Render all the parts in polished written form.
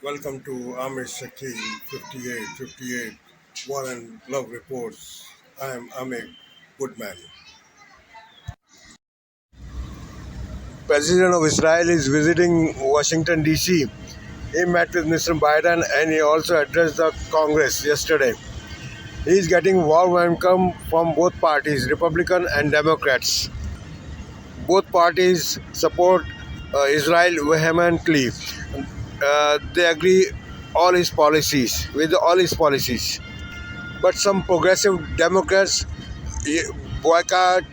Welcome to Amish Shakil 5858 War and Love Reports. I am Amit Goodman. President of Israel is visiting Washington DC. He met with Mr. Biden and he also addressed the Congress yesterday. He is getting warm welcome from both parties, Republican and Democrats. Both parties support Israel vehemently. They agree all his policies. But some progressive Democrats boycott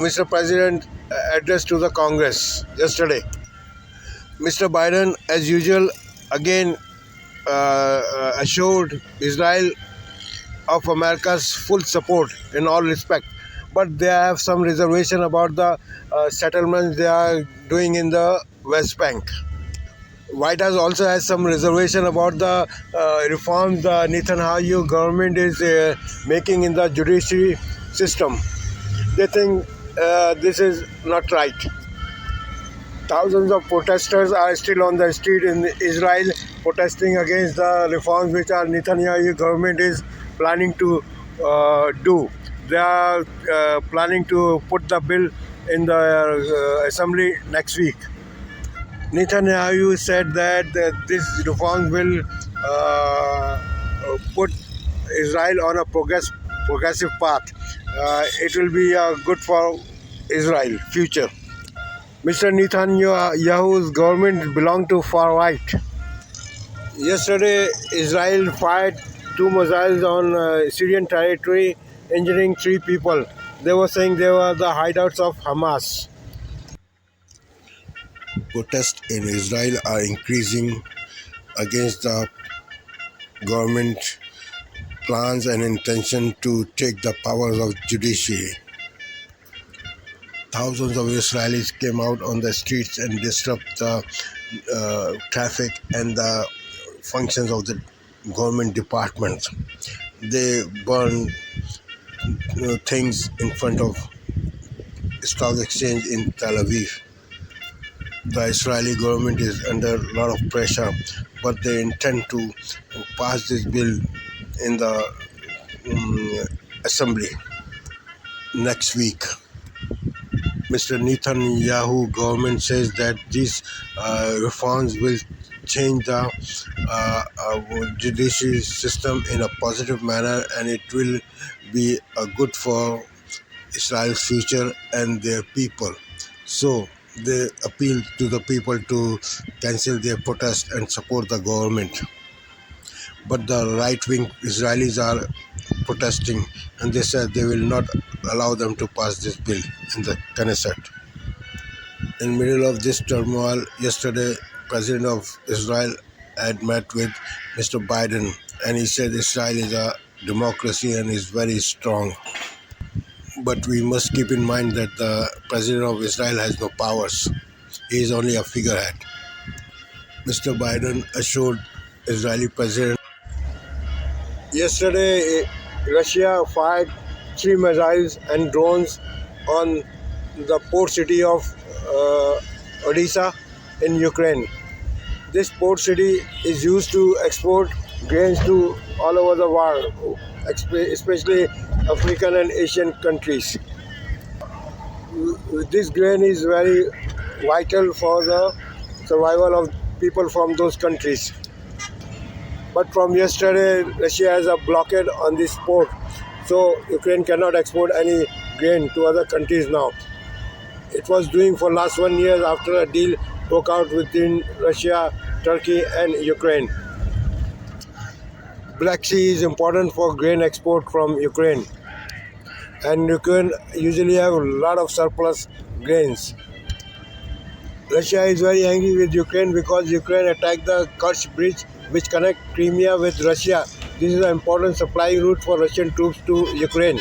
Mr. President address to the Congress yesterday. Mr. Biden, as usual, again assured Israel of America's full support in all respect. But they have some reservation about the settlements they are doing in the West Bank. White House also has some reservation about the reforms the Netanyahu government is making in the judiciary system. They think this is not right. Thousands of protesters are still on the street in Israel protesting against the reforms which our Netanyahu government is planning to do. They are planning to put the bill in the assembly next week. Netanyahu said that this reform will put Israel on a progressive path. It will be good for Israel future. Mr. Netanyahu's government belonged to far right. Yesterday, Israel fired two missiles on Syrian territory, injuring three people. They were saying they were the hideouts of Hamas. Protests in Israel are increasing against the government plans and intention to take the powers of judiciary. Thousands of Israelis came out on the streets and disrupt the traffic and the functions of the government departments. They burned things in front of stock exchange in Tel Aviv. The Israeli government is under a lot of pressure, but they intend to pass this bill in the assembly next week. Mr. Netanyahu government says that these reforms will change the judiciary system in a positive manner, and it will be good for Israel's future and their people. So they appeal to the people to cancel their protest and support the government. But the right-wing Israelis are protesting, and they said they will not allow them to pass this bill in the Knesset. In the middle of this turmoil, yesterday, President of Israel had met with Mr. Biden, and he said Israel is a democracy and is very strong. But we must keep in mind that the President of Israel has no powers. He is only a figurehead. Mr. Biden assured Israeli President. Yesterday, Russia fired three missiles and drones on the port city of Odessa in Ukraine. This port city is used to export grains to all over the world, especially African and Asian countries. This grain is very vital for the survival of people from those countries. But from yesterday, Russia has a blockade on this port, so Ukraine cannot export any grain to other countries now. It was doing for last 1 year after a deal broke out between Russia, Turkey and Ukraine. Black Sea is important for grain export from Ukraine, and Ukraine usually have a lot of surplus grains. Russia is very angry with Ukraine because Ukraine attacked the Kerch Bridge which connects Crimea with Russia. This is an important supply route for Russian troops to Ukraine.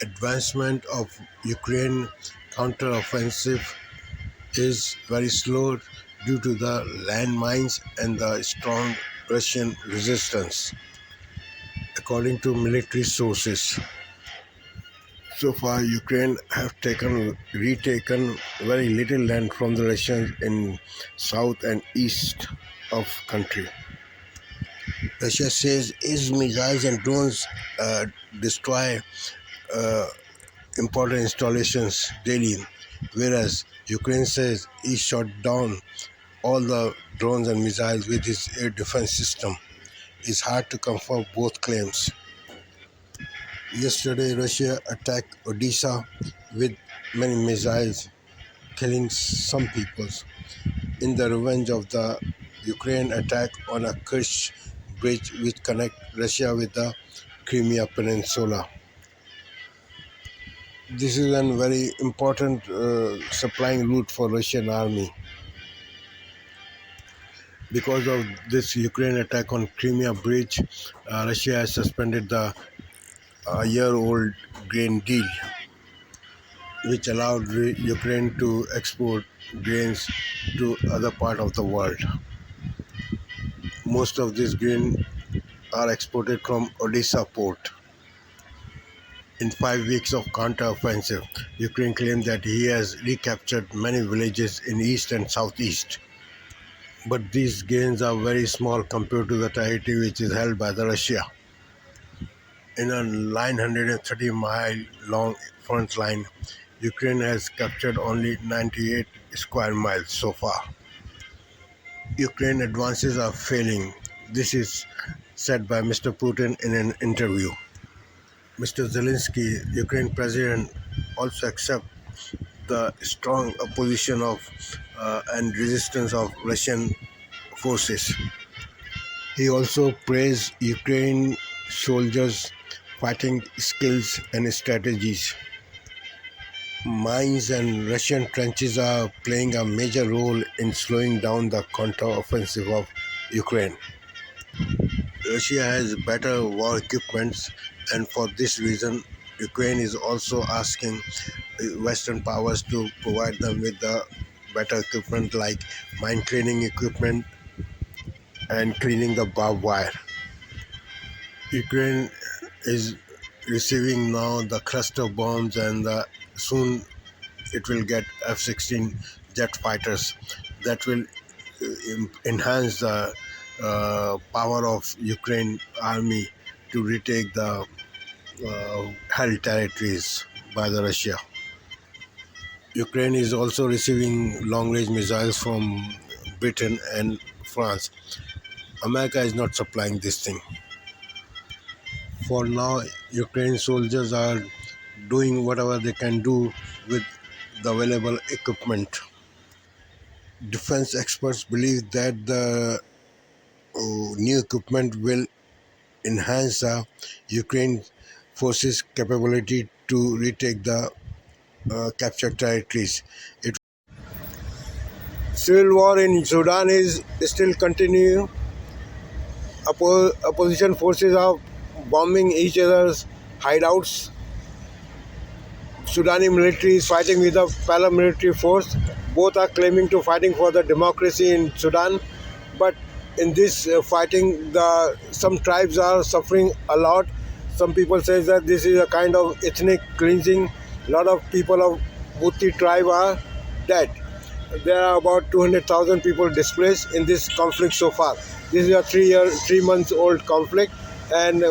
Advancement of Ukraine counteroffensive is very slow due to the landmines and the strong Russian resistance, according to military sources. So far, Ukraine have retaken very little land from the Russians in south and east of country. Russia says its missiles and drones destroy uh, important installations daily, whereas Ukraine says it shot down all the drones and missiles with its air defense system. It's hard to confirm both claims. Yesterday, Russia attacked Odisha with many missiles, killing some people in the revenge of the Ukraine attack on a Kerch bridge which connects Russia with the Crimea Peninsula. This is a very important supplying route for Russian army. Because of this Ukraine attack on Crimea bridge, Russia has suspended the year-old grain deal, which allowed Ukraine to export grains to other part of the world. Most of this grain are exported from Odisha port. In 5 weeks of counter-offensive, Ukraine claimed that he has recaptured many villages in east and southeast. But these gains are very small compared to the territory which is held by the Russia. In a 930-mile-long front line, Ukraine has captured only 98 square miles so far. Ukraine advances are failing. This is said by Mr. Putin in an interview. Mr. Zelensky, Ukraine president, also accepts the strong opposition of and resistance of Russian forces. He also praised Ukraine soldiers' fighting skills and strategies. Mines and Russian trenches are playing a major role in slowing down the counter-offensive of Ukraine. Russia has better war equipment, and for this reason, Ukraine is also asking Western powers to provide them with the better equipment like mine cleaning equipment and cleaning the barbed wire. Ukraine is receiving now the cluster bombs and soon it will get F-16 jet fighters that will enhance the power of Ukraine army to retake the held territories by the Russia. Ukraine is also receiving long-range missiles from Britain and France. America is not supplying this thing. For now, Ukraine soldiers are doing whatever they can do with the available equipment. Defense experts believe that the new equipment will enhance the Ukraine forces' capability to retake the captured territories. Civil war in Sudan is still continuing. Opposition forces are bombing each other's hideouts. Sudani military is fighting with the paramilitary force. Both are claiming to fighting for the democracy in Sudan, but in this fighting, some tribes are suffering a lot. Some people say that this is a kind of ethnic cleansing. A lot of people of Houthi tribe are dead. There are about 200,000 people displaced in this conflict so far. This is a 3-month-old conflict, and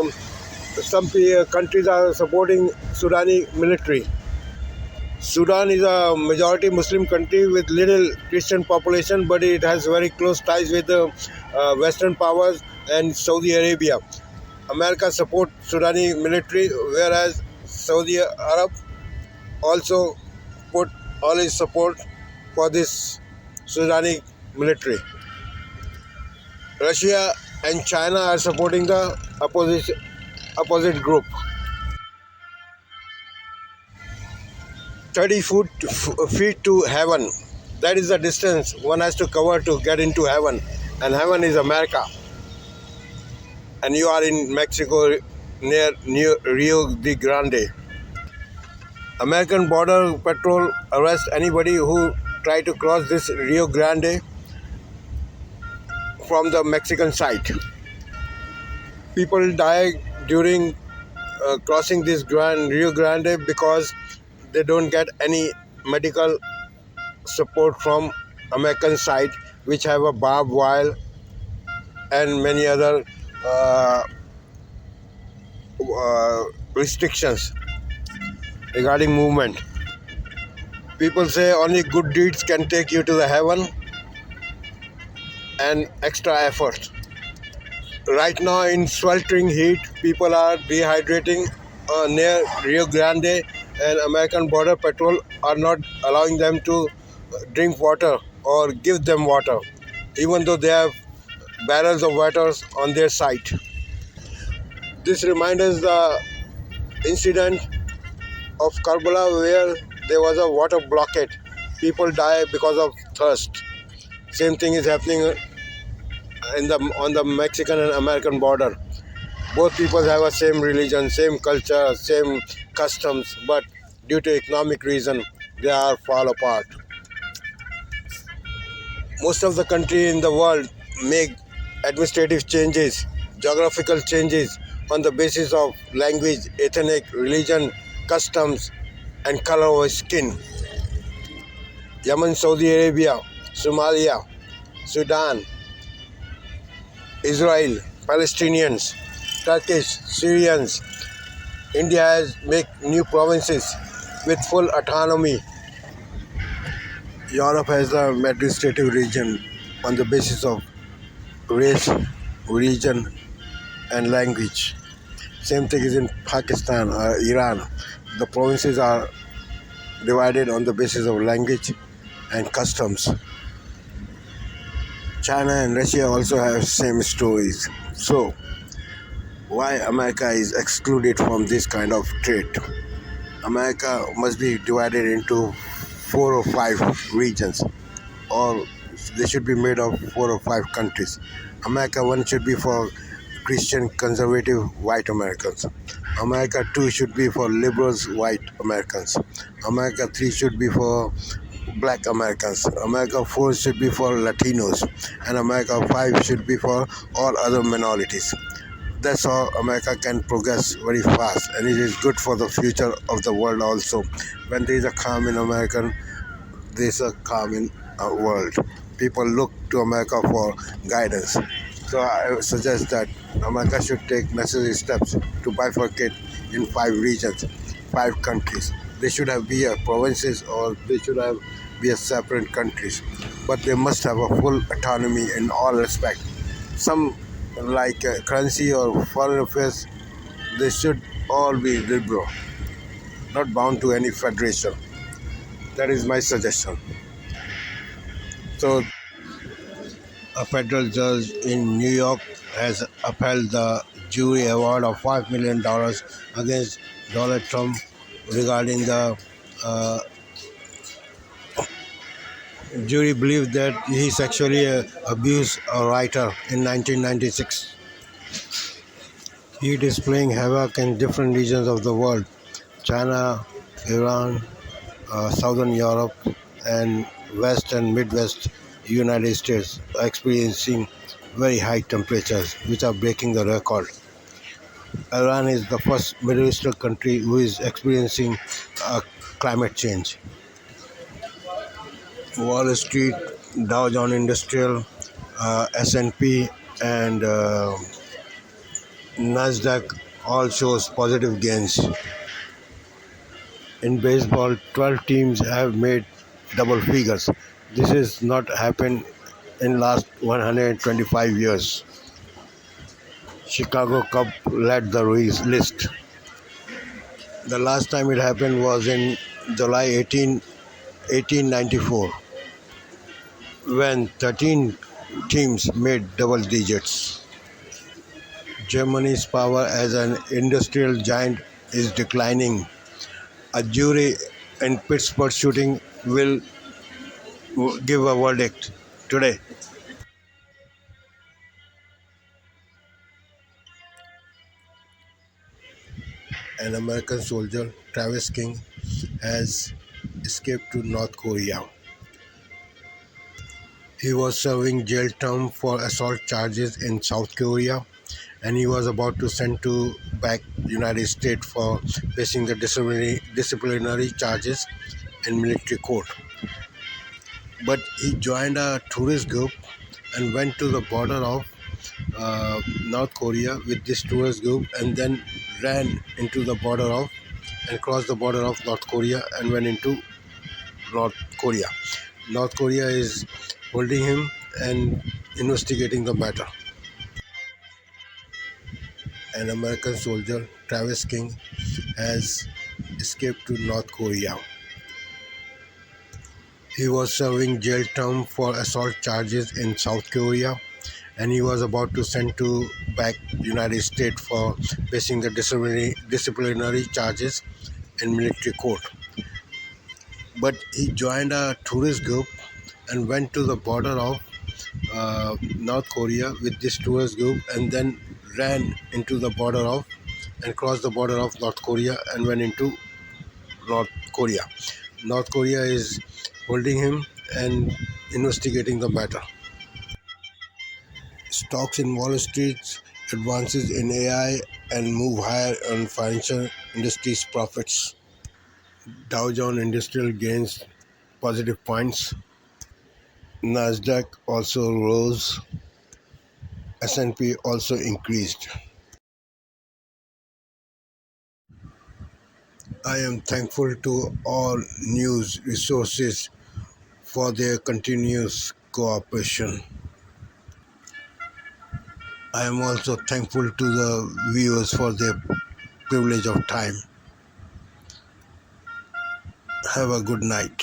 some countries are supporting Sudani military. Sudan is a majority Muslim country with little Christian population, but it has very close ties with the Western powers and Saudi Arabia. America supports Sudani military, whereas Saudi Arab also put all its support for this Sudani military. Russia and China are supporting the opposite group. 30 feet to heaven. That is the distance one has to cover to get into heaven. And heaven is America. And you are in Mexico near Rio de Grande. American Border Patrol arrests anybody who try to cross this Rio Grande from the Mexican side. People die during crossing this Rio Grande because they don't get any medical support from American side, which have a barbed wire and many other uh, restrictions regarding movement. People say only good deeds can take you to the heaven and extra effort. Right now, in sweltering heat, people are dehydrating near Rio Grande, and American Border Patrol are not allowing them to drink water or give them water, even though they have barrels of water on their site. This reminds us the incident of Karbala where there was a water blockade. People die because of thirst. Same thing is happening on the Mexican and American border. Both people have a same religion, same culture, same customs, but due to economic reason, they are fall apart. Most of the country in the world make administrative changes, geographical changes on the basis of language, ethnic, religion, customs, and color of skin. Yemen, Saudi Arabia, Somalia, Sudan, Israel, Palestinians, Turkish, Syrians. India has make new provinces with full autonomy. Europe has the administrative region on the basis of race, religion, and language. Same thing is in Pakistan or Iran. The provinces are divided on the basis of language and customs. China and Russia also have same stories. So, why America is excluded from this kind of trade? America must be divided into 4 or 5 regions, or they should be made of 4 or 5 countries. America 1 should be for Christian conservative white Americans. America 2 should be for liberals white Americans. America 3 should be for black Americans. America 4 should be for Latinos. And America 5 should be for all other minorities. That's how America can progress very fast, and it is good for the future of the world also. When there is a calm in America, there is a calm in our world. People look to America for guidance. So I suggest that America should take necessary steps to bifurcate in 5 regions, 5 countries. They should have be a provinces or they should have be a separate countries, but they must have a full autonomy in all respect. Some like currency or foreign affairs, they should all be liberal, not bound to any federation. That is my suggestion. So, a federal judge in New York has upheld the jury award of $5 million against Donald Trump regarding the jury believed that he sexually abused a writer in 1996. He is displaying havoc in different regions of the world: China, Iran, Southern Europe, and West and Midwest United States are experiencing very high temperatures, which are breaking the record. Iran is the first Middle Eastern country who is experiencing climate change. Wall Street, Dow Jones Industrial, S&P, and Nasdaq all shows positive gains. In baseball, 12 teams have made double figures. This has not happened in last 125 years. Chicago Cubs led the list. The last time it happened was in July 1894, when 13 teams made double digits. Germany's power as an industrial giant is declining. A jury in Pittsburgh shooting will give a verdict today. An American soldier, Travis King, has escaped to North Korea. He was serving jail term for assault charges in South Korea, and he was about to send to back United States for facing the disciplinary charges in military court. But he joined a tourist group and went to the border of North Korea with this tourist group, and then ran into the border of and crossed the border of North Korea and went into North Korea. North Korea is holding him and investigating the matter. An American soldier, Travis King, has escaped to North Korea. He was serving jail term for assault charges in South Korea, and he was about to send to back United States for facing the disciplinary charges in military court. But he joined a tourist group and went to the border of North Korea with this tourist group, and then ran into the border of and crossed the border of North Korea and went into North Korea. North Korea is holding him and investigating the matter. Stocks in Wall Street advances in AI and move higher on financial industry's profits. Dow Jones Industrial gains positive points. Nasdaq also rose. S&P also increased. I am thankful to all news resources for their continuous cooperation. I am also thankful to the viewers for their privilege of time. Have a good night.